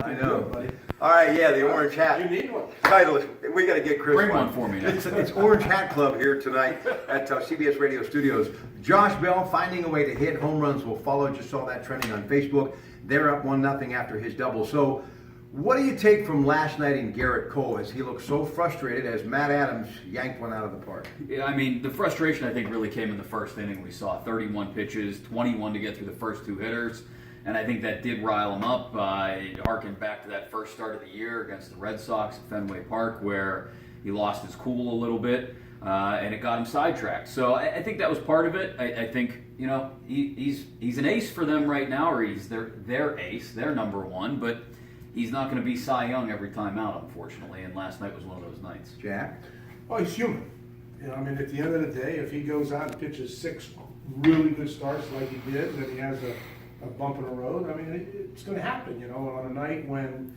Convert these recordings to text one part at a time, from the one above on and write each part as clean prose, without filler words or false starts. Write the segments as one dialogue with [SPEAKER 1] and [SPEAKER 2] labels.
[SPEAKER 1] I know.
[SPEAKER 2] Buddy.
[SPEAKER 1] All right, yeah, the orange hat.
[SPEAKER 2] You need one.
[SPEAKER 1] Title is, we got to get Chris
[SPEAKER 3] Bring one for me now.
[SPEAKER 1] It's Orange Hat Club here tonight at CBS Radio Studios. Josh Bell finding a way to hit. Home runs will follow. Just saw that trending on Facebook. They're up 1-0 after his double. So what do you take from last night in Garrett Cole as he looked so frustrated as Matt Adams yanked one out of the park?
[SPEAKER 3] Yeah, I mean, the frustration I think really came in the first inning. We saw 31 pitches, 21 to get through the first two hitters. And I think that did rile him up. It harkened back to that first start of the year against the Red Sox at Fenway Park where he lost his cool a little bit and it got him sidetracked. So I think that was part of it. I think, you know, he's an ace for them right now, or he's their ace, their number one, but he's not going to be Cy Young every time out, unfortunately, and last night was one of those nights.
[SPEAKER 1] Jack?
[SPEAKER 2] Oh, he's human. You know, I mean, at the end of the day, if he goes out and pitches 6 really good starts like he did, and then he has a bump in the road, I mean, it's going to happen, you know, on a night when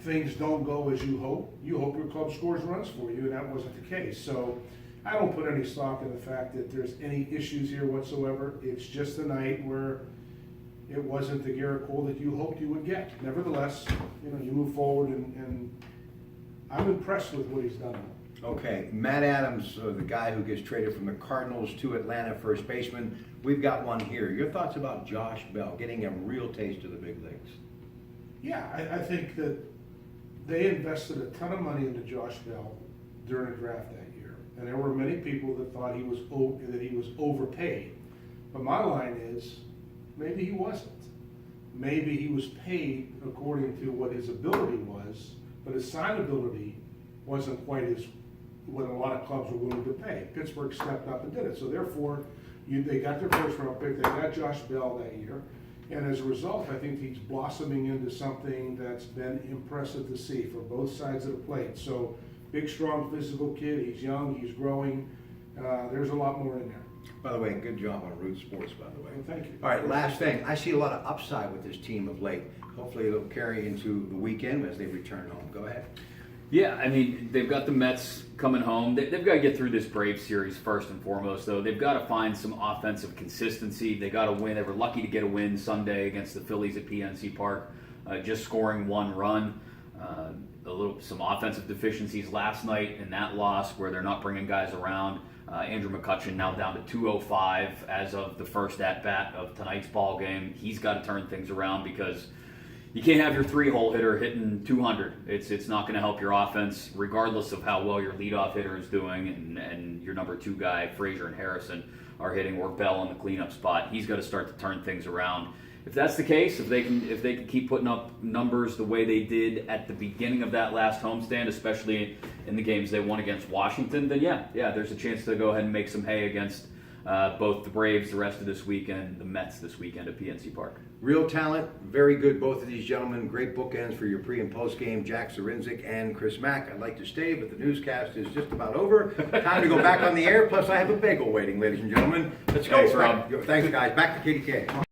[SPEAKER 2] things don't go as you hope your club scores runs for you, and that wasn't the case. So I don't put any stock in the fact that there's any issues here whatsoever. It's just a night where it wasn't the Garrett Cole that you hoped you would get. Nevertheless, you know, you move forward, and I'm impressed with what he's done.
[SPEAKER 1] Okay, Matt Adams, the guy who gets traded from the Cardinals to Atlanta, first baseman. We've got one here. Your thoughts about Josh Bell getting a real taste of the big leagues?
[SPEAKER 2] Yeah, I think that they invested a ton of money into Josh Bell during the draft that year, and there were many people that thought he was overpaid. But my line is, maybe he wasn't. Maybe he was paid according to what his ability was, but his signability wasn't quite as what a lot of clubs were willing to pay. Pittsburgh stepped up and did it. So therefore, they got their first round pick. They got Josh Bell that year. And as a result, I think he's blossoming into something that's been impressive to see for both sides of the plate. So big, strong, physical kid. He's young. He's growing. There's a lot more in there.
[SPEAKER 1] By the way, good job on Root Sports, by the way.
[SPEAKER 2] Well, thank you.
[SPEAKER 1] All right, last thing. I see a lot of upside with this team of late. Hopefully it'll carry into the weekend as they return home. Go ahead.
[SPEAKER 3] Yeah, I mean, they've got the Mets coming home. They've got to get through this Braves series first and foremost, though. They've some find some offensive consistency. They got to win. They were lucky to get a win Sunday against the Phillies at PNC Park, just scoring 1 run. Some offensive deficiencies last night in that loss where they're not bringing guys around. Andrew McCutchen now down to 205 as of the first at-bat of tonight's ball game. He's got to turn things around because you can't have your 3-hole hitter hitting 200. It's not going to help your offense, regardless of how well your leadoff hitter is doing and your number 2 guy, Frazier and Harrison, are hitting, or Bell in the cleanup spot. He's got to start to turn things around. If that's the case, if they can keep putting up numbers the way they did at the beginning of that last homestand, especially in the games they won against Washington, then yeah, there's a chance to go ahead and make some hay against both the Braves the rest of this weekend, the Mets this weekend at PNC Park.
[SPEAKER 1] Real talent, very good, both of these gentlemen. Great bookends for your pre and post game, Jack Zarinzik and Chris Mack. I'd like to stay, but the newscast is just about over. Time to go back on the air. Plus, I have a bagel waiting, ladies and gentlemen. Let's go.
[SPEAKER 3] Thanks, Rob.
[SPEAKER 1] Thanks, guys. Back to KDK.